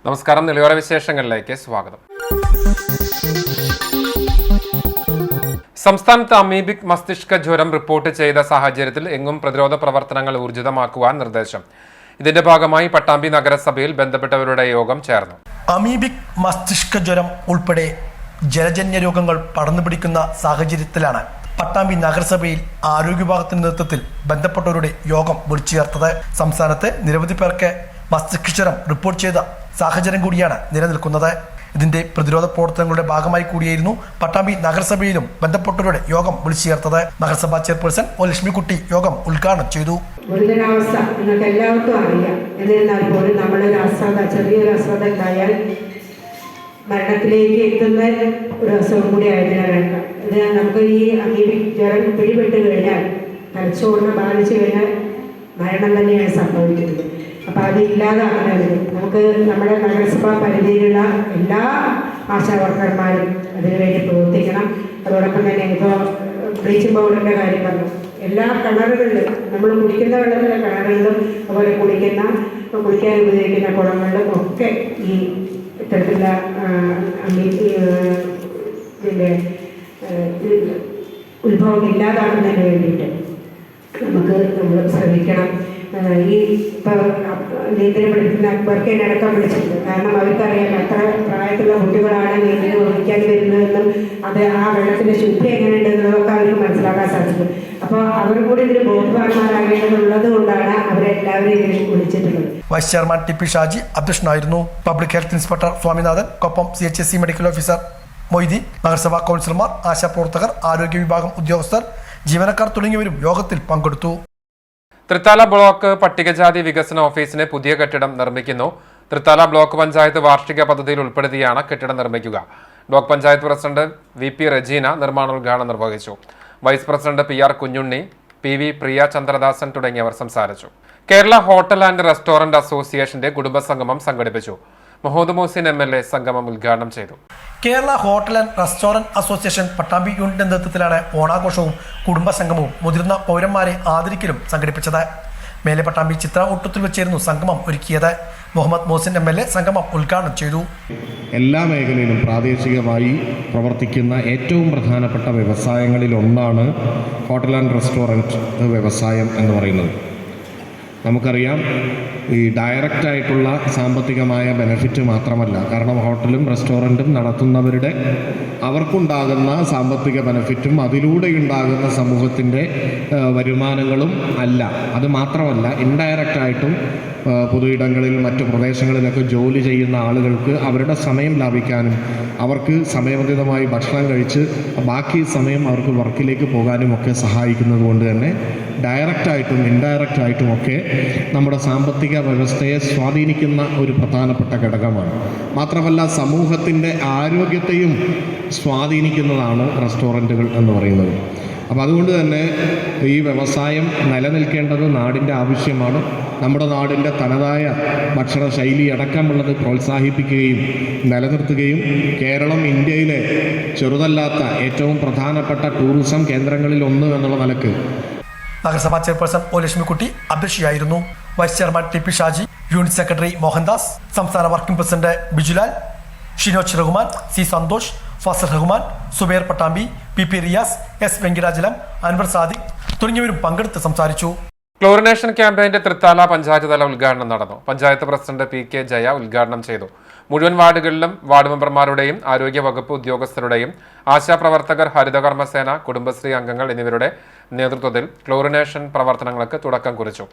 നമസ്കാരം. നിലയോര വിശേഷങ്ങളിലേക്ക് സ്വാഗതം. സംസ്ഥാനത്ത് അമീബിക് മസ്തിഷ്ക ജ്വരം റിപ്പോർട്ട് ചെയ്ത സാഹചര്യത്തിൽ എങ്ങും പ്രതിരോധ പ്രവർത്തനങ്ങൾ ഊർജിതമാക്കുവാൻ നിർദ്ദേശം. ഇതിന്റെ ഭാഗമായി പട്ടാമ്പി നഗരസഭയിൽ ബന്ധപ്പെട്ടവരുടെ യോഗം ചേർന്നു. അമീബിക് മസ്തിഷ്ക ജ്വരം ഉൾപ്പെടെ ജലജന്യ രോഗങ്ങൾ പടർന്നു പിടിക്കുന്ന സാഹചര്യത്തിലാണ് പട്ടാമ്പി നഗരസഭയിൽ ആരോഗ്യ വിഭാഗത്തിന്റെ നേതൃത്വത്തിൽ ബന്ധപ്പെട്ടവരുടെ യോഗം വിളിച്ചു ചേർത്തത്. സംസ്ഥാനത്ത് നിരവധി പേർക്ക് മസ്തിഷ്ക ജ്വരം റിപ്പോർട്ട് ചെയ്ത സാഹചര്യം കൂടിയാണ് നിലനിൽക്കുന്നത്. ഇതിന്റെ പ്രതിരോധ പ്രവർത്തനങ്ങളുടെ ഭാഗമായി കൂടിയായിരുന്നു പട്ടാമ്പി നഗരസഭയിലും ബന്ധപ്പെട്ടവരുടെ യോഗം വിളിച്ചു ചേർത്തത്. നഗരസഭാ ചെയർപേഴ്സൺ ഒ ലക്ഷ്മിക്കുട്ടി യോഗം ഉദ്ഘാടനം ചെയ്തു. ഗുരുതരാവസ്ഥ നിങ്ങൾക്ക് എല്ലാവർക്കും അറിയാം. എന്നിരുന്നാൽ പോലും നമ്മളൊരു അശ്രദ്ധ, ചെറിയൊരു അശ്രദ്ധ ഉണ്ടായാൽ മരണത്തിലേക്ക് എത്തുന്ന ഒരു അസുഖം കൂടി ആയതിനാൽ ഇത് നമുക്ക് ഈ അമീബിക് ജ്വരം പിടിപെട്ട് കഴിഞ്ഞാൽ തലച്ചോറിനെ ബാധിച്ചു കഴിഞ്ഞാൽ മരണം തന്നെയാണ് സംഭവിക്കുന്നത്. അപ്പോൾ അത് ഇല്ലാതാക്കുന്നതിന് നമുക്ക് നമ്മുടെ നഗരസഭാ പരിധിയിലുള്ള എല്ലാ ആശാവർക്കർമാരും അതിനുവേണ്ടി പ്രവർത്തിക്കണം. അതോടൊപ്പം തന്നെ ഇപ്പോൾ ബ്ലീച്ചിങ് പൗഡറിൻ്റെ കാര്യം പറഞ്ഞു. എല്ലാ കിണറുകളിലും നമ്മൾ കുടിക്കുന്ന വെള്ളത്തിലെ കിണറുകളിലും അതുപോലെ കുടിക്കാൻ ഉപയോഗിക്കുന്ന കുളങ്ങളിലും ഒക്കെ ഈ ഇത്തരത്തിലുള്ള ഇതിൻ്റെ ഉത്ഭവം ഇല്ലാതാക്കുന്നതിന് വേണ്ടിയിട്ട് നമ്മൾ ശ്രമിക്കണം. ഈ ഇപ്പോൾ നീന്തൽ പഠിക്കുന്ന അക്ബർക്ക് എന്നെ അടക്കം വിളിച്ചിട്ടുണ്ട്. കാരണം അവർക്കറിയാം എത്ര പ്രായത്തിലുള്ള കുട്ടികളാണ് നീന്തൽ ഒഴിക്കാൻ വരുന്നതെന്നും അത് ആ വെള്ളത്തിൻ്റെ ശുദ്ധി എങ്ങനെയുണ്ടെന്നുള്ളതൊക്കെ അവർക്ക് മനസ്സിലാക്കാൻ സാധിക്കും. അപ്പോൾ അവർ കൂടി ഇതിൽ ബോധവാന്മാരാകേണ്ടതുള്ളത് കൊണ്ടാണ് അവരെല്ലാവരും ഇതിൽ വിളിച്ചിട്ടുള്ളത്. Vice chairman T P Shaji അധ്യക്ഷനായിരുന്നു. Public health inspector Swaminathan, Koppam CHSC medical officer Moideen, നഗരസഭാ കൗൺസിലർമാർ, ആശാപ്രവർത്തകർ, ആരോഗ്യ വിഭാഗം ഉദ്യോഗസ്ഥർ, ജീവനക്കാർ തുടങ്ങിയവരും യോഗത്തിൽ പങ്കെടുത്തു. തൃത്താല ബ്ലോക്ക് പട്ടികജാതി വികസന ഓഫീസിന് പുതിയ കെട്ടിടം നിർമ്മിക്കുന്നു. തൃത്താല ബ്ലോക്ക് പഞ്ചായത്ത് വാർഷിക പദ്ധതിയിൽ ഉൾപ്പെടുത്തിയാണ് കെട്ടിടം നിർമ്മിക്കുക. Block panchayat president VP Rajeena നിർമ്മാണോദ്ഘാടനം നിർവഹിച്ചു. Vice president PR Kunhunni, PV Priya Chandradasan തുടങ്ങിയവർ സംസാരിച്ചു. കേരള ഹോട്ടൽ ആൻഡ് റെസ്റ്റോറന്റ് അസോസിയേഷന്റെ കുടുംബസംഗമം സംഘടിപ്പിച്ചു. മുഹമ്മദ് മുഹസിൻ MLA സംഗമം ഉദ്ഘാടനം ചെയ്തു. Kerala hotel and restaurant association Pattambi യൂണിറ്റിന്റെ നേതൃത്വത്തിലാണ് ഓണാഘോഷവും കുടുംബസംഗമവും മുതിർന്ന പൗരന്മാരെ ആദരിക്കലും സംഘടിപ്പിച്ചത്. മേലെ പട്ടാമ്പി ചിത്ര ഊട്ടത്തിൽ വെച്ചായിരുന്നു സംഗമം ഒരുക്കിയത്. മുഹമ്മദ് മുഹസിൻ MLA സംഗമം ഉദ്ഘാടനം ചെയ്തു. എല്ലാ മേഖലയിലും പ്രാദേശികമായി പ്രവർത്തിക്കുന്ന ഏറ്റവും പ്രധാനപ്പെട്ട വ്യവസായങ്ങളിൽ ഒന്നാണ് ഹോട്ടൽ ആൻഡ് റെസ്റ്റോറൻറ്റ് വ്യവസായം എന്ന് പറയുന്നത്. നമുക്കറിയാം, ഈ ഡയറക്റ്റായിട്ടുള്ള സാമ്പത്തികമായ ബെനഫിറ്റ് മാത്രമല്ല, കാരണം ഹോട്ടലും റെസ്റ്റോറൻറ്റും നടത്തുന്നവരുടെ അവർക്കുണ്ടാകുന്ന സാമ്പത്തിക ബെനഫിറ്റും അതിലൂടെയുണ്ടാകുന്ന സമൂഹത്തിൻ്റെ വരുമാനങ്ങളും അല്ല. അത് മാത്രമല്ല, ഇൻഡയറക്റ്റായിട്ടും പൊതുയിടങ്ങളിൽ മറ്റു പ്രദേശങ്ങളിലൊക്കെ ജോലി ചെയ്യുന്ന ആളുകൾക്ക് അവരുടെ സമയം ലാഭിക്കാനും അവർക്ക് സമയബന്ധിതമായി ഭക്ഷണം കഴിച്ച് ബാക്കി സമയം അവർക്ക് വർക്കിലേക്ക് പോകാനും ഒക്കെ സഹായിക്കുന്നത് കൊണ്ട് തന്നെ ഡയറക്റ്റായിട്ടും ഇൻഡയറക്റ്റായിട്ടും ഒക്കെ നമ്മുടെ സാമ്പത്തിക വ്യവസ്ഥയെ സ്വാധീനിക്കുന്ന ഒരു പ്രധാനപ്പെട്ട ഘടകമാണ്. മാത്രമല്ല, സമൂഹത്തിൻ്റെ ആരോഗ്യത്തെയും സ്വാധീനിക്കുന്നതാണ് റെസ്റ്റോറൻറ്റുകൾ എന്ന് പറയുന്നത്. അപ്പോൾ അതുകൊണ്ട് തന്നെ ഈ വ്യവസായം നിലനിൽക്കേണ്ടത് നാടിൻ്റെ ആവശ്യമാണ്. നമ്മുടെ നാടിൻ്റെ തനതായ ഭക്ഷണ ശൈലി അടക്കമുള്ളത് പ്രോത്സാഹിപ്പിക്കുകയും നിലനിർത്തുകയും കേരളം ഇന്ത്യയിലെ ചെറുതല്ലാത്ത ഏറ്റവും പ്രധാനപ്പെട്ട ടൂറിസം കേന്ദ്രങ്ങളിൽ ഒന്ന് എന്നുള്ള നിലക്ക് നഗരസഭാ ചെയർപേഴ്സൺ ഒ ലക്ഷ്മിക്കുട്ടി അധ്യക്ഷയായിരുന്നു. Vice chairman T P Shaji, unit secretary Mohandas, സംസ്ഥാന working president Bijulal, Shinoj Rahman, C Santhosh, Fasal Rahman, Subair Pattambi, PP Riyas, S Venkitachalam, Anwar Sadiq തുടങ്ങിയവരും പങ്കെടുത്ത് സംസാരിച്ചു. ക്ലോറിനേഷൻ ക്യാമ്പയിന്റെ തൃത്താല പഞ്ചായത്ത് തല ഉദ്ഘാടനം നടന്നു. പഞ്ചായത്ത് പ്രസിഡന്റ് PK ജയ ഉദ്ഘാടനം ചെയ്തു. മുഴുവൻ വാർഡുകളിലും വാർഡ് മെമ്പർമാരുടെയും ആരോഗ്യ വകുപ്പ് ഉദ്യോഗസ്ഥരുടെയും ആശാപ്രവർത്തകർ, ഹരിതകർമ്മസേന, കുടുംബശ്രീ അംഗങ്ങൾ എന്നിവരുടെ നേതൃത്വത്തിൽ ക്ലോറിനേഷൻ പ്രവർത്തനങ്ങൾക്ക് തുടക്കം കുറിച്ചു.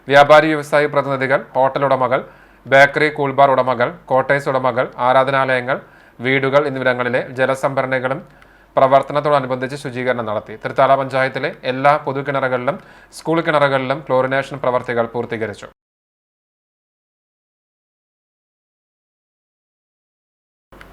വ്യാപാരി വ്യവസായി പ്രതിനിധികൾ, ഹോട്ടൽ ഉടമകൾ, ബേക്കറി, കൂൾബാർ ഉടമകൾ, കോട്ടേഴ്സ് ഉടമകൾ, ആരാധനാലയങ്ങൾ, വീടുകൾ എന്നിവിടങ്ങളിലെ ജലസംഭരണികളും പ്രവർത്തനത്തോടനുബന്ധിച്ച് ശുചീകരണം നടത്തി. തൃത്താല പഞ്ചായത്തിലെ എല്ലാ പൊതുകിണറുകളിലും സ്കൂൾ കിണറുകളിലും ക്ലോറിനേഷൻ പ്രവർത്തികൾ പൂർത്തീകരിച്ചു.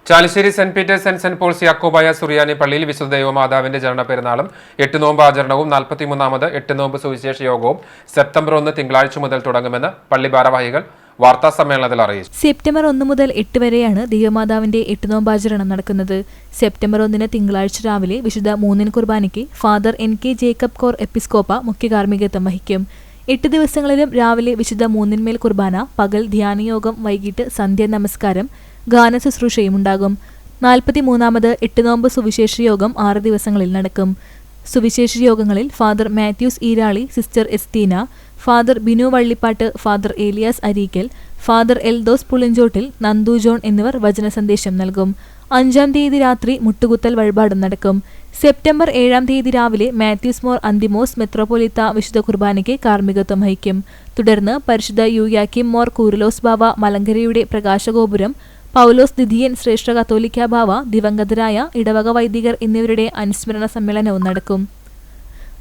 Chalissery Saint Peter's and Saint Paul's യാക്കോബായ സുറിയാനി പള്ളിയിൽ വിശുദ്ധ ദൈവമാതാവിന്റെ ജനന പെരുന്നാളും 8 നോമ്പ് ആചരണവും 43ാമത് 8 നോമ്പ് സുവിശേഷ യോഗവും സെപ്റ്റംബർ 1 തിങ്കളാഴ്ച മുതൽ തുടങ്ങുമെന്ന് പള്ളി ഭാരവാഹികൾ വാർത്താ സമ്മേളനത്തിൽ അറിയിച്ചു. സെപ്റ്റംബർ 1 മുതൽ 8 വരെയാണ് ദൈവമാതാവിന്റെ 8 നോമ്പാചരണം നടക്കുന്നത്. സെപ്റ്റംബർ 1 തിങ്കളാഴ്ച രാവിലെ വിശുദ്ധ മൂന്നിൻ കുർബാനയ്ക്ക് ഫാദർ NK ജേക്കബ് കോർ എപ്പിസ്കോപ്പ മുഖ്യ കാർമ്മികത്വം വഹിക്കും. 8 ദിവസങ്ങളിലും രാവിലെ വിശുദ്ധ മൂന്നിന്മേൽ കുർബാന, പകൽ ധ്യാനയോഗം, വൈകിട്ട് സന്ധ്യ നമസ്കാരം, ഗാന ശുശ്രൂഷയും ഉണ്ടാകും. 43ാമത് 8 നോമ്പ് സുവിശേഷ യോഗം 6 ദിവസങ്ങളിൽ നടക്കും. സുവിശേഷ യോഗങ്ങളിൽ Father Mathews Eerali, Sister Estheena, Father Binu Vallippattu, Father Elias Areekkal, Father Eldhos Pulinchottil, Nandu John എന്നിവർ വചനസന്ദേശം നൽകും. 5-ാം തീയതി രാത്രി മുട്ടുകുത്തൽ വഴിപാടും നടക്കും. സെപ്റ്റംബർ 7-ാം തീയതി രാവിലെ മാത്യൂസ് മോർ അന്തിമോസ് മെത്രോപൊലിത്ത വിശുദ്ധ കുർബാനയ്ക്ക് കാർമ്മികത്വം വഹിക്കും. തുടർന്ന് പരിശുദ്ധ യൂയാക്കിം മോർ കൂറിലോസ് ബാവ മലങ്കരയുടെ പ്രകാശഗോപുരം, പൗലോസ് ദിദിയൻ ശ്രേഷ്ഠ കത്തോലിക്ക ബാവ, ദിവംഗതരായ ഇടവക വൈദികർ എന്നിവരുടെ അനുസ്മരണ സമ്മേളനവും നടക്കും.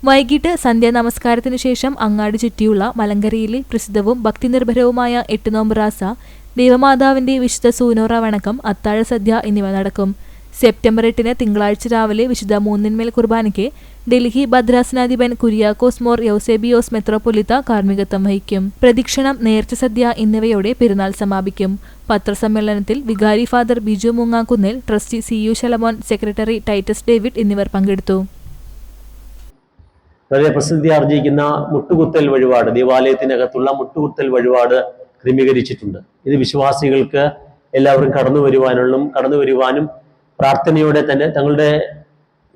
വൈകിട്ട് സന്ധ്യാ നമസ്കാരത്തിനു ശേഷം അങ്ങാടി ചുറ്റിയുള്ള മലങ്കരയിലെ പ്രസിദ്ധവും ഭക്തിനിർഭരവുമായ 8 നോമ്പ് റാസ, ദേവമാതാവിന്റെ വിശുദ്ധ സൂനോറ വണക്കം, അത്താഴ സദ്യ എന്നിവ നടക്കും. സെപ്റ്റംബർ 8-ന് തിങ്കളാഴ്ച രാവിലെ വിശുദ്ധ മൂന്നിന്മേൽ കുർബാനയ്ക്ക് ഡൽഹി ഭദ്രാസനാധിപൻ കുര്യാക്കോസ് മോർ യൗസേബിയോസ് മെത്രോപൊലിത്ത കാർമ്മികത്വം വഹിക്കും. പ്രദക്ഷിണം, നേർച്ച സദ്യ എന്നിവയോടെ പെരുന്നാൾ സമാപിക്കും. പത്രസമ്മേളനത്തിൽ വികാരി Father Biju Moongakkunnil, trustee CU Shalamon, secretary Titus David എന്നിവർ പങ്കെടുത്തു. വളരെ പ്രസിദ്ധി ആർജിക്കുന്ന മുട്ടുകുത്തൽ വഴിപാട്, ദേവാലയത്തിനകത്തുള്ള മുട്ടുകുത്തൽ വഴിപാട് ക്രമീകരിച്ചിട്ടുണ്ട്. ഇത് വിശ്വാസികൾക്ക് എല്ലാവരും കടന്നു വരുവാനും പ്രാർത്ഥനയോടെ തന്നെ തങ്ങളുടെ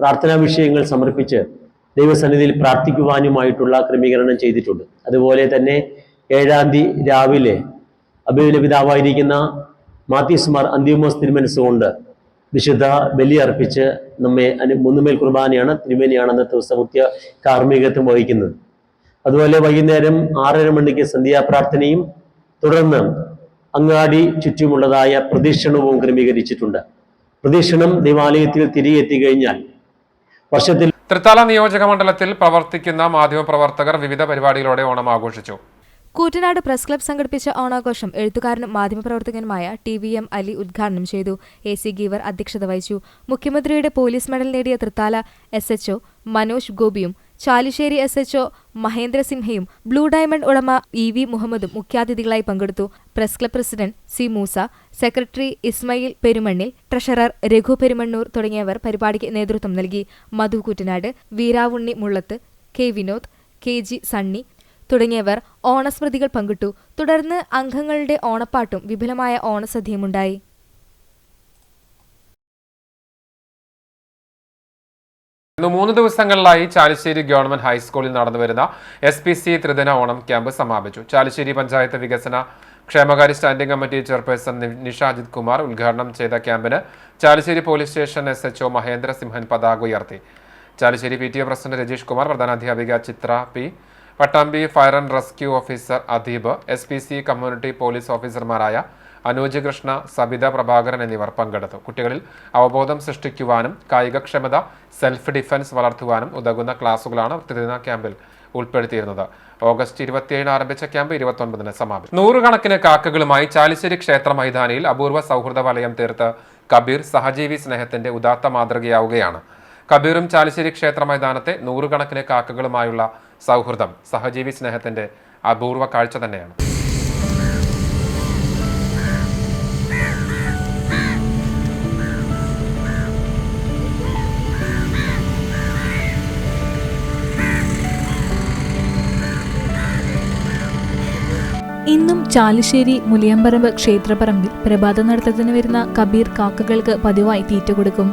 പ്രാർത്ഥനാ വിഷയങ്ങൾ സമർപ്പിച്ച് ദൈവസന്നിധിയിൽ പ്രാർത്ഥിക്കുവാനുമായിട്ടുള്ള ക്രമീകരണം ചെയ്തിട്ടുണ്ട്. അതുപോലെ തന്നെ 7-ാം തീയതി രാവിലെ അഭിനയ പിതാവായിരിക്കുന്ന മാത്യൂസ് മാർ അന്തിമോസ് തിരുമനസ്സുകൊണ്ട് വിശുദ്ധ ബലി അർപ്പിച്ച് നമ്മെ മൂന്നുമേൽ കുർബാനയാണ്, തിരുമേനിയാണ് അന്നത്തെ ദിവസം മുഖ്യ കാർമ്മികത്വം വഹിക്കുന്നത്. അതുപോലെ വൈകുന്നേരം 6:30 മണിക്ക് സന്ധ്യാപ്രാർത്ഥനയും തുടർന്ന് അങ്ങാടി ചുറ്റുമുള്ളതായ പ്രദക്ഷിണവും ക്രമീകരിച്ചിട്ടുണ്ട്. പ്രദക്ഷിണം ദേവാലയത്തിൽ തിരികെ എത്തിക്കഴിഞ്ഞാൽ വർഷത്തിൽ തൃത്താല നിയോജക മണ്ഡലത്തിൽ പ്രവർത്തിക്കുന്ന മാധ്യമപ്രവർത്തകർ വിവിധ പരിപാടികളോടെ ഓണം ആഘോഷിച്ചു. കൂറ്റനാട് പ്രസ് ക്ലബ്ബ് സംഘടിപ്പിച്ച ഓണാഘോഷം എഴുത്തുകാരനും മാധ്യമപ്രവർത്തകനുമായ TVM അലി ഉദ്ഘാടനം ചെയ്തു. AC ഗീവർ അധ്യക്ഷത വഹിച്ചു. മുഖ്യമന്ത്രിയുടെ പോലീസ് മെഡൽ നേടിയ തൃത്താല SHO മനോജ് ഗോപിയും ചാലിശ്ശേരി SHO മഹേന്ദ്ര സിൻഹയും ബ്ലൂ ഡയമണ്ട് ഉടമ EV മുഹമ്മദും മുഖ്യാതിഥികളായി പങ്കെടുത്തു. Press club president C Moosa, secretary Ismail Perumannil, treasurer Raghu Perumannur തുടങ്ങിയവർ പരിപാടിക്ക് നേതൃത്വം നൽകി. മധു കൂറ്റനാട്, വീരാവുണ്ണി മുള്ളത്ത്, K വിനോദ്, KG സണ്ണി തുടങ്ങിയവർ ഓണസ്മൃതികൾ പങ്കിട്ടു. തുടർന്ന് അംഗങ്ങളുടെ ഓണപ്പാട്ടും വിപുലമായ ഓണസദ്യയുമുണ്ടായി. ഇന്ന് 3 ദിവസങ്ങളിലായി ചാലിശ്ശേരി ഗവൺമെന്റ് ഹൈസ്കൂളിൽ നടന്നുവരുന്ന SPC ത്രിദിന ഓണം ക്യാമ്പ് സമാപിച്ചു. ചാലിശ്ശേരി പഞ്ചായത്ത് വികസന ക്ഷേമകാര്യ standing committee chairperson Nisha Ajith Kumar ഉദ്ഘാടനം ചെയ്ത ക്യാമ്പിന് Chalissery police station SHO Mahendra Simhan പതാക ഉയർത്തി. ചാലിശ്ശേരി PTA പ്രസിഡന്റ് രജീഷ് കുമാർ, പ്രധാനാധ്യാപിക Chitra P, Pattambi fire and rescue officer Adeeb, SPC community police ഓഫീസർമാരായ അനൂജ് കൃഷ്ണ, സബിത പ്രഭാകരൻ എന്നിവർ പങ്കെടുത്തു. കുട്ടികളിൽ അവബോധം സൃഷ്ടിക്കുവാനും കായികക്ഷമത, സെൽഫ് ഡിഫൻസ് വളർത്തുവാനും ഉതകുന്ന ക്ലാസുകളാണ് ത്രിദിന ക്യാമ്പിൽ ഉൾപ്പെടുത്തിയിരുന്നത്. ഓഗസ്റ്റ് 27 ആരംഭിച്ച ക്യാമ്പ് 29 സമാപിച്ചു. 100 കണക്കിന് കാക്കകളുമായി ചാലിശ്ശേരി ക്ഷേത്ര മൈതാനിയിൽ അപൂർവ സൗഹൃദ വലയം തീർത്ത് കബീർ സഹജീവി സ്നേഹത്തിന്റെ ഉദാത്ത മാതൃകയാവുകയാണ്. കബീറും ചാലിശ്ശേരി ക്ഷേത്ര മൈതാനത്തെ 100 കണക്കിന് കാക്കകളുമായുള്ള സൗഹൃദം സഹജീവി സ്നേഹത്തിന്റെ അപൂർവ കാഴ്ച തന്നെയാണ്. ഇന്നും ചാലിശ്ശേരി മുലിയമ്പറമ്പ് ക്ഷേത്രപ്പറമ്പിൽ പ്രഭാത നടത്തത്തിന് വരുന്ന കബീർ കാക്കകൾക്ക് പതിവായി തീറ്റ കൊടുക്കും.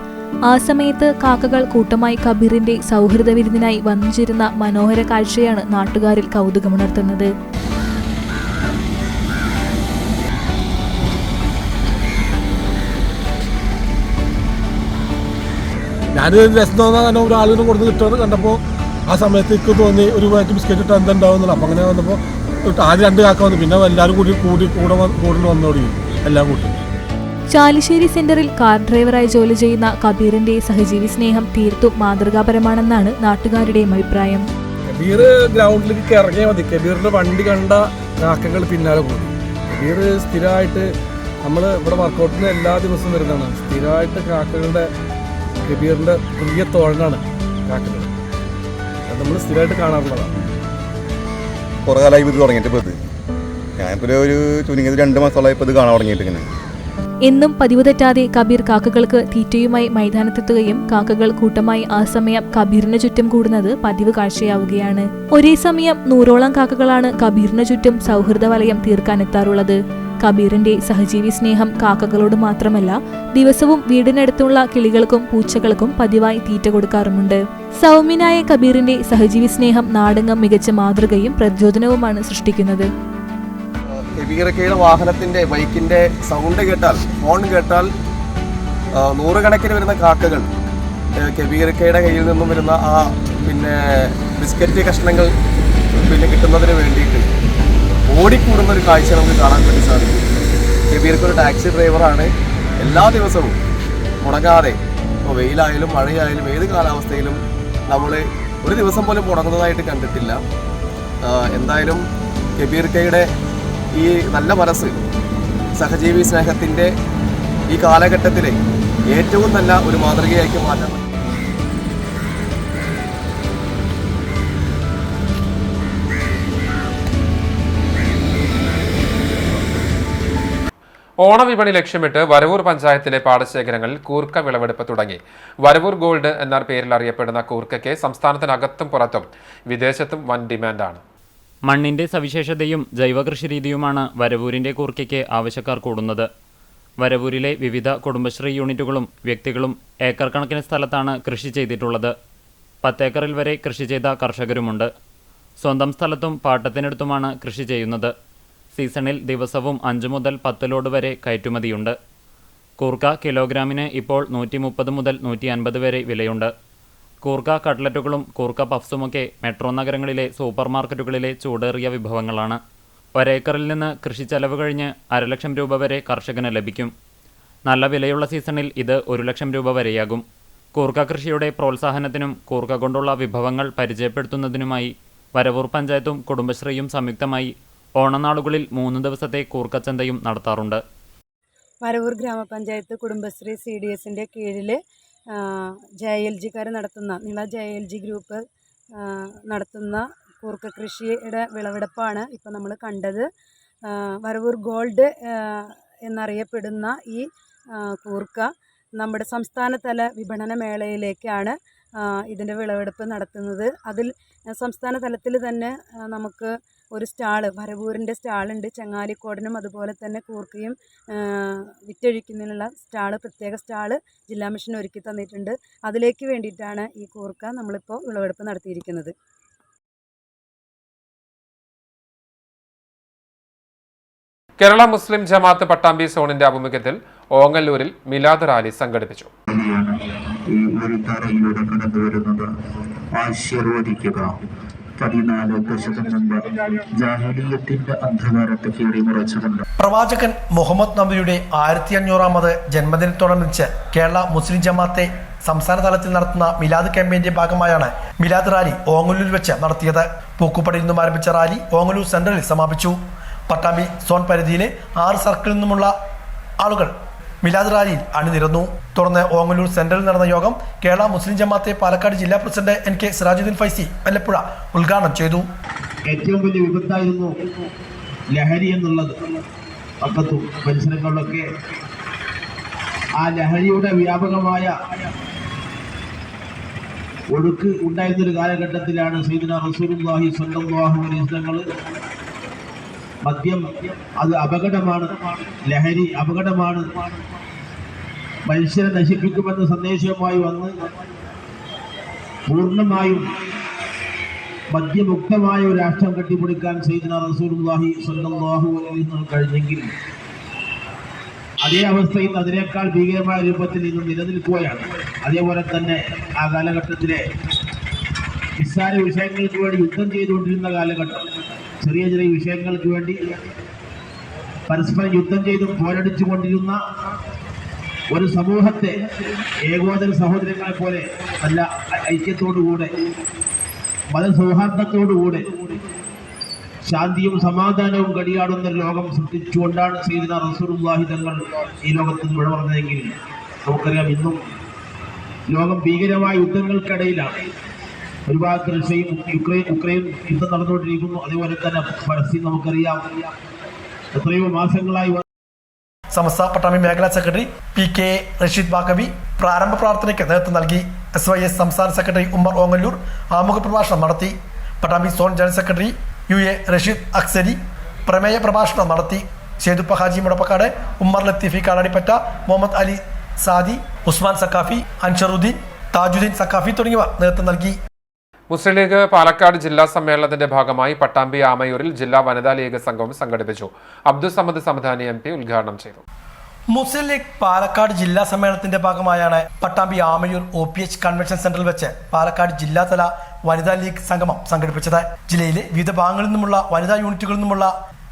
ആ സമയത്ത് കാക്കകൾ കൂട്ടമായി കബീറിന്റെ സൗഹൃദ വിരുന്നിനായി വന്നുചേരുന്ന മനോഹര കാഴ്ചയാണ് നാട്ടുകാരിൽ കൗതുകമുണർത്തുന്നത്. ഞാനൊരു രസം തോന്നാൻ ഒരാളിനും കൊടുത്ത് കിട്ടുന്നത് കണ്ടപ്പോൾ ആ സമയത്ത് എനിക്ക് തോന്നി ഒരു പാക്കറ്റ് ബിസ്ക്കറ്റ് ഇട്ട് എന്തുണ്ടാവുന്നില്ല. അപ്പം അങ്ങനെ വന്നപ്പോൾ ആദ്യം 2 കാക്ക വന്നു, പിന്നെ എല്ലാവരും കൂടെ വന്നോടി എല്ലാം കൂട്ടി. ചാലിശ്ശേരി സെന്ററിൽ കാർ ഡ്രൈവറായി ജോലി ചെയ്യുന്ന കബീറിന്റെ സഹജീവി സ്നേഹം തീർത്തും മാതൃകാപരമാണെന്നാണ് നാട്ടുകാരുടെയും അഭിപ്രായം. കബീർ ഗ്രൗണ്ടിലേക്ക് ഇറങ്ങിയാൽ മതി, കബീറിന്റെ വണ്ടി കണ്ട കാക്കകൾ പിന്നാലെ പോകും. കബീർ സ്ഥിരമായിട്ട് നമ്മൾ ഇവിടെ വർക്കൗട്ടിന് എല്ലാ ദിവസവും വരുന്നതാണ്. സ്ഥിരമായിട്ട് കാക്കകളുടെ കബീറിന്റെ പ്രിയ തോഴനാണ് കാക്കകൾ. അത് നമ്മൾ സ്ഥിരമായിട്ട് കാണാറുള്ളതാണ്. കുറേ കാലമായി ഇത് തുടങ്ങിയിട്ട് ഇപ്പോൾ ഞാനിപ്പോൾ ഒരു ചുരുങ്ങിയത് 2 മാസത്തോളമായി ഇപ്പോൾ ഇത് കാണാൻ തുടങ്ങിയിട്ട്. ഇങ്ങനെ എന്നും പതിവ് തെറ്റാതെ കബീർ കാക്കകൾക്ക് തീറ്റയുമായി മൈതാനത്തെത്തുകയും കാക്കകൾ കൂട്ടമായി ആ സമയം കബീറിന് ചുറ്റും കൂടുന്നത് പതിവ് കാഴ്ചയാവുകയാണ്. ഒരേ സമയം 100ഓളം കാക്കകളാണ് കബീറിന് ചുറ്റും സൗഹൃദ വലയം തീർക്കാനെത്താറുള്ളത്. കബീറിന്റെ സഹജീവി സ്നേഹം കാക്കകളോട് മാത്രമല്ല, ദിവസവും വീടിനടുത്തുള്ള കിളികൾക്കും പൂച്ചകൾക്കും പതിവായി തീറ്റ കൊടുക്കാറുമുണ്ട്. സൗമ്യനായ കബീറിന്റെ സഹജീവി സ്നേഹം നാടെങ്ങും മികച്ച മാതൃകയും പ്രചോദനവുമാണ് സൃഷ്ടിക്കുന്നത്. കബീർക്കയുടെ വാഹനത്തിന്റെ ബൈക്കിന്റെ സൗണ്ട് കേട്ടാൽ, ഹോൺ കേട്ടാൽ നൂറുകണക്കിന് വരുന്ന കാക്കകൾ കബീർക്കയുടെ കയ്യിൽ നിന്നും വരുന്ന ആ ബിസ്ക്കറ്റ് കഷ്ണങ്ങൾ കിട്ടുന്നതിന് വേണ്ടിയിട്ട് ഓടിക്കൂടുന്ന ഒരു കാഴ്ച നമുക്ക് കാണാൻ വേണ്ടി സാധിക്കും. കബീർക്ക് ഒരു ടാക്സി ഡ്രൈവറാണ്. എല്ലാ ദിവസവും മുടങ്ങാതെ, ഇപ്പോൾ വെയിലായാലും മഴയായാലും ഏത് കാലാവസ്ഥയിലും നമ്മൾ ഒരു ദിവസം പോലും മുടങ്ങുന്നതായിട്ട് കണ്ടിട്ടില്ല. എന്തായാലും കബീർക്കയുടെ ഈ നല്ല മനസ്സ് സഹജീവി സ്നേഹത്തിൻ്റെ ഈ കാലഘട്ടത്തിലെ ഏറ്റവും നല്ല ഒരു മാതൃകയാക്കി മാറ്റാൻ. ഓണവിപണി ലക്ഷ്യമിട്ട് വരവൂർ പഞ്ചായത്തിലെ പാടശേഖരങ്ങളിൽ കൂർക്ക വിളവെടുപ്പ് തുടങ്ങി. വരവൂർ ഗോൾഡ് എന്ന പേരിൽ അറിയപ്പെടുന്ന കൂർക്കയ്ക്ക് സംസ്ഥാനത്തിനകത്തും പുറത്തും വിദേശത്തും വൻ ഡിമാൻഡാണ്. മണ്ണിന്റെ സവിശേഷതയും ജൈവകൃഷി രീതിയുമാണ് വരവൂരിന്റെ കൂർക്കയ്ക്ക് ആവശ്യക്കാർ കൂടുന്നത്. വരവൂരിലെ വിവിധ കുടുംബശ്രീ യൂണിറ്റുകളും വ്യക്തികളും ഏക്കർ കണക്കിന് സ്ഥലത്താണ് കൃഷി ചെയ്തിട്ടുള്ളത്. 10 ഏക്കറിൽ വരെ കൃഷി ചെയ്ത കർഷകരുമുണ്ട്. സ്വന്തം സ്ഥലത്തും പാട്ടത്തിനടുത്തുമാണ് കൃഷി ചെയ്യുന്നത്. സീസണിൽ ദിവസവും 5 മുതൽ 10 ലോഡ് വരെ കയറ്റുമതിയുണ്ട്. കൂർക്ക കിലോഗ്രാമിന് ഇപ്പോൾ 130 മുതൽ 150 വരെ വിലയുണ്ട്. കൂർക്ക കട്ട്ലറ്റുകളും കൂർക്ക പഫ്സുമൊക്കെ മെട്രോ നഗരങ്ങളിലെ സൂപ്പർ മാർക്കറ്റുകളിലെ ചൂടേറിയ വിഭവങ്ങളാണ്. ഒരേക്കറിൽ നിന്ന് കൃഷി ചെലവ് കഴിഞ്ഞ് 500,000 രൂപ വരെ കർഷകന് ലഭിക്കും. നല്ല വിലയുള്ള സീസണിൽ ഇത് 1,00,000 രൂപ വരെയാകും. കൂർക്ക കൃഷിയുടെ പ്രോത്സാഹനത്തിനും കൂർക്ക കൊണ്ടുള്ള വിഭവങ്ങൾ പരിചയപ്പെടുത്തുന്നതിനുമായി വരവൂർ പഞ്ചായത്തും കുടുംബശ്രീയും സംയുക്തമായി ഓണനാളുകളിൽ 3 ദിവസത്തെ കൂർക്കച്ചന്തയും നടത്താറുണ്ട്. വരവൂർ ഗ്രാമപഞ്ചായത്ത് കുടുംബശ്രീ CDSന്റെ കീഴിൽ JLGക്കാർ നടത്തുന്ന നിള JLG ഗ്രൂപ്പ് നടത്തുന്ന കൂർക്ക കൃഷിയുടെ വിളവെടുപ്പാണ് ഇപ്പോൾ നമ്മൾ കണ്ടത്. വരവൂർ ഗോൾഡ് എന്നറിയപ്പെടുന്ന ഈ കൂർക്ക നമ്മുടെ സംസ്ഥാനതല വിപണന മേളയിലേക്കാണ് ഇതിൻ്റെ വിളവെടുപ്പ് നടത്തുന്നത്. അതിൽ സംസ്ഥാന തലത്തിൽ തന്നെ നമുക്ക് ഒരു സ്റ്റാള്, വരവൂരിൻ്റെ സ്റ്റാളുണ്ട്. ചങ്ങാലിക്കോടനും അതുപോലെ തന്നെ കൂർക്കയും വിറ്റഴിക്കുന്നതിനുള്ള സ്റ്റാള്, പ്രത്യേക സ്റ്റാള് ജില്ലാ മിഷൻ ഒരുക്കി തന്നിട്ടുണ്ട്. അതിലേക്ക് വേണ്ടിയിട്ടാണ് ഈ കൂർക്ക നമ്മളിപ്പോൾ വിളവെടുപ്പ് നടത്തിയിരിക്കുന്നത്. കേരള മുസ്ലിം ജമാഅത്ത് പട്ടാമ്പി സോണിന്റെ ആഭിമുഖ്യത്തിൽ ഓങ്ങല്ലൂരിൽ മിലാദ് റാലി സംഘടിപ്പിച്ചു. ഈ ഒരു ധരയിലൂടെ കടന്നു വരുന്നത് ആശീർവദിക്കുക. 14 ദശകം മുമ്പ് ജാഹിലിയ്യത്തിന്റെ അന്ധകാരത്തെ കീറിമുറച്ചുകൊണ്ട് പ്രവാചകൻ മുഹമ്മദ് നബിയുടെ 1500ാമത് ജന്മദിനത്തോടനുബന്ധിച്ച് കേരള മുസ്ലിം ജമാഅത്തെ സംസ്ഥാന തലത്തിൽ നടത്തുന്ന മിലാദ് ക്യാമ്പയിന്റെ ഭാഗമായാണ് മിലാദ് റാലി ഓങ്ങല്ലൂരിൽ വെച്ച് നടത്തിയത്. പൂക്കുപ്പടിയിൽ നിന്നും ആരംഭിച്ച റാലി ഓങ്ങല്ലൂർ സെൻട്രലിൽ സമാപിച്ചു. പട്ടാമ്പി സോൺ പരിധിയിലെ 6 സർക്കിളിൽ നിന്നുമുള്ള ആളുകൾ മിലാദ് റാലിയിൽ അണിനിരന്നു. തുടർന്ന് ഓങ്ങല്ലൂർ സെൻട്രലിൽ നടന്ന യോഗം കേരള മുസ്ലിം ജമാഅത്തെ പാലക്കാട് ജില്ലാ പ്രസിഡന്റ് NK സിറാജുദ്ദീൻ ഫൈസി വല്ലപ്പുഴ ഉദ്ഘാടനം ചെയ്തു. ഏറ്റവും വലിയ വിപത്തായിരുന്നു ലഹരി എന്നുള്ളത്. പക്കത്തും പരിസരങ്ങളിലൊക്കെ ആ ലഹരിയുടെ വ്യാപകമായ ഒഴുക്ക് ഉണ്ടായിരുന്നൊരു കാലഘട്ടത്തിലാണ് സയ്യിദുനാ റസൂലുള്ളാഹി സ്വല്ലല്ലാഹു അലൈഹി വസല്ലം മദ്യം അത് അപകടമാണ്, ലഹരി അപകടമാണ്, മനുഷ്യരെ നശിപ്പിക്കുമെന്ന സന്ദേശവുമായി വന്ന് പൂർണ്ണമായും മദ്യമുക്തമായ ഒരു രാഷ്ട്രം കെട്ടിപ്പിടിക്കാൻ സയ്യിദുനാ റസൂലുള്ളാഹി സ്വല്ലല്ലാഹു അലൈഹി വസല്ലം കഴിഞ്ഞെങ്കിൽ അതേ അവസ്ഥയിൽ അതിനേക്കാൾ ഭീകരമായ രൂപത്തിൽ ഇന്ന് നിലനിൽക്കുകയാണ്. അതേപോലെ തന്നെ ആ കാലഘട്ടത്തിലെ നിസ്സാര വിഷയങ്ങൾക്ക് വേണ്ടി യുദ്ധം ചെയ്തുകൊണ്ടിരുന്ന കാലഘട്ടം, ചെറിയ ചെറിയ വിഷയങ്ങൾക്ക് വേണ്ടി പരസ്പരം യുദ്ധം ചെയ്തും പോരടിച്ചു കൊണ്ടിരുന്ന ഒരു സമൂഹത്തെ ഏകോദര സഹോദരങ്ങളെ പോലെ നല്ല ഐക്യത്തോടുകൂടെ മതസൗഹാർദ്ദത്തോടുകൂടെ ശാന്തിയും സമാധാനവും കടിയാടുന്ന ഒരു ലോകം സൃഷ്ടിച്ചുകൊണ്ടാണ് സയ്യിദുനാ റസൂലുള്ളാഹി തങ്ങൾ ഈ ലോകത്ത് വിട പറഞ്ഞതെങ്കിൽ നമുക്കറിയാം ഇന്നും ലോകം ഭീകരമായ യുദ്ധങ്ങൾക്കിടയിലാണ്. ഒരുപാട് റഷ്യയും ഉക്രൈൻ യുദ്ധം നടന്നുകൊണ്ടിരിക്കുന്നു. അതേപോലെ തന്നെ പലസ്തീൻ നമുക്കറിയാം എത്രയോ മാസങ്ങളായി. സമസ്ത പട്ടാമ്പി മേഖലാ സെക്രട്ടറി PK റഷീദ് ബാക്കവി പ്രാരംഭ പ്രാർത്ഥനയ്ക്ക് നേതൃത്വം നൽകി. SYS സംസ്ഥാന സെക്രട്ടറി ഉമ്മർ ഓങ്ങല്ലൂർ ആമുഖ പ്രഭാഷണം നടത്തി. Pattambi zone general secretary UA Rasheed Aksari പ്രമേയ പ്രഭാഷണം നടത്തി. ഷേദുപ്പ ഹാജി മുടപ്പക്കാട്, ഉമ്മർ ലത്തീഫി കാടാടിപ്പറ്റ, മുഹമ്മദ് അലി സാദി, ഉസ്മാൻ സക്കാഫി, അൻഷറുദ്ദീൻ, താജുദ്ദീൻ സക്കാഫി തുടങ്ങിയവർ നേതൃത്വം നൽകി. മുസ്ലിം ലീഗ് പാലക്കാട് ജില്ലാ സമ്മേളനത്തിന്റെ ഭാഗമായി പട്ടാമ്പി ആമയൂരിൽ ജില്ലാ വനിതാ ലീഗ് സംഘം സംഘടിപ്പിച്ചു. അബ്ദുൾ സമദ് സമദാനി MP ഉദ്ഘാടനം ചെയ്തു. മുസ്ലിം ലീഗ് പാലക്കാട് ജില്ലാ സമ്മേളനത്തിന്റെ ഭാഗമായാണ് പട്ടാമ്പി ആമയൂർ OPH കൺവെൻഷൻ സെന്ററിൽ വെച്ച് പാലക്കാട് ജില്ലാതല വനിതാ ലീഗ് സംഗമം സംഘടിപ്പിച്ചത്. ജില്ലയിലെ വിവിധ ഭാഗങ്ങളിൽ നിന്നുമുള്ള വനിതാ യൂണിറ്റുകളിൽ നിന്നുമുള്ള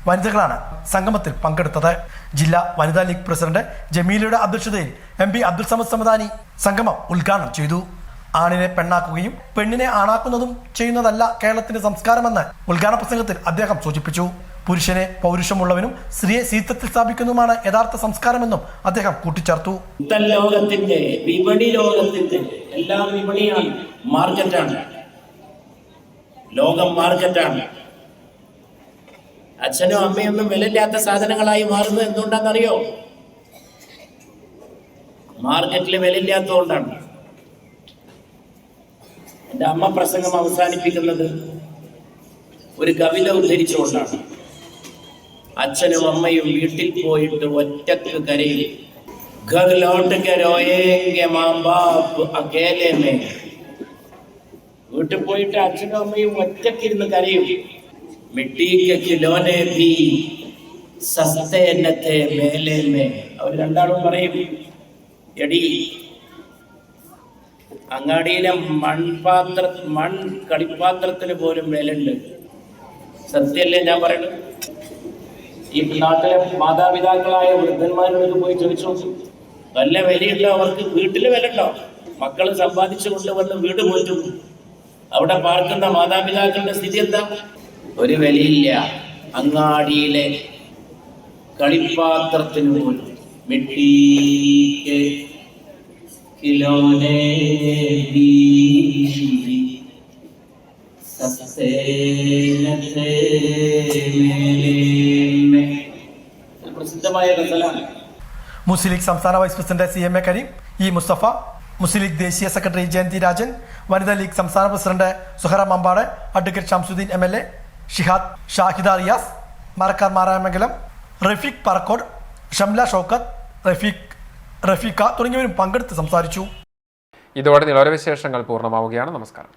വനിതകളാണ് സംഗമത്തിൽ പങ്കെടുത്തത്. ജില്ലാ വനിതാ ലീഗ് പ്രസിഡന്റ് ജമീലയുടെ അധ്യക്ഷതയിൽ MP അബ്ദുൾ സമദ് സമദാനി സംഗമം ഉദ്ഘാടനം ചെയ്തു. ആണിനെ പെണ്ണാക്കുകയും പെണ്ണിനെ ആണാക്കുന്നതും ചെയ്യുന്നതല്ല കേരളത്തിന്റെ സംസ്കാരമെന്ന് ഉദ്ഘാടന പ്രസംഗത്തിൽ അദ്ദേഹം സൂചിപ്പിച്ചു. പുരുഷനെ പൗരുഷമുള്ളവനും സ്ത്രീയെ ശീതത്തിൽ സ്ഥാപിക്കുന്നതുമാണ് യഥാർത്ഥ സംസ്കാരമെന്നും അദ്ദേഹം കൂട്ടിച്ചേർത്തു. ലോകത്തിന്റെ വിപണി ലോകത്തിന്റെ എല്ലാ വിപണിയാണ്, മാർക്കറ്റാണ്, ലോകം മാർക്കറ്റാണ്. അച്ഛനും അമ്മയൊന്നും വിലയില്ലാത്ത സാധനങ്ങളായി മാറുന്നത് എന്തുകൊണ്ടാണെന്നറിയോ? മാർക്കറ്റിൽ വിലയില്ലാത്തതുകൊണ്ടാണ്. എൻ്റെ അമ്മ പ്രസംഗം അവസാനിപ്പിക്കുന്നത് ഒരു കവിത ഉദ്ധരിച്ചുകൊണ്ടാണ്. അച്ഛനും അമ്മയും വീട്ടിൽ പോയിട്ട് ഒറ്റക്ക് കരയും. घर लौट के रोएंगे माँ बाप अकेले में. വീട്ടിൽ പോയിട്ട് അച്ഛനും അമ്മയും ഒറ്റക്കിരുന്ന് കരയും. മിട്ടി के खिलौने भी सस्ते न थे मेले में. അവർ രണ്ടാളും പറയും, എടി അങ്ങാടിയിലെ മൺ കളിപ്പാത്രത്തിന് പോലും വിലയുണ്ട്. സത്യല്ലേ ഞാൻ പറയുന്നത്? ഈ നാട്ടിലെ മാതാപിതാക്കളായ വൃദ്ധന്മാരോട് പോയി ചോദിച്ചു, നല്ല വിലയുണ്ടോ അവർക്ക്? വീട്ടില് വില ഉണ്ടോ? മക്കൾ സമ്പാദിച്ചു കൊണ്ടുവന്ന് വീട് പോറ്റും. അവിടെ പാർക്കുന്ന മാതാപിതാക്കളുടെ സ്ഥിതി എന്താ? ഒരു വിലയില്ല. അങ്ങാടിയിലെ കളിപ്പാത്രത്തിന് പോലും. മിട്ടി खिलौने भी सस्ते न थे मेले में. പ്രസിദ്ധമായ ഗസലാണ്. മുസ്ലിം ലീഗ് സംസ്ഥാന vice president CMA Kareem, E Musthafa, Muslim League ദേശീയ സെക്രട്ടറി ജയന്തി രാജൻ, വനിതാ ലീഗ് സംസ്ഥാന president Suhara Mampad, advocate Shamsuddin MLA, Shihad, Shahida Riyas, Marakkar Maramangalam, Rafeeq Parakkode, Shamla Shoukath, Rafeeqa തുടങ്ങിയവരും പങ്കെടുത്ത് സംസാരിച്ചു. ഇതോടെ നിലവിലെ വിശേഷങ്ങൾ പൂർണ്ണമാവുകയാണ്. നമസ്കാരം.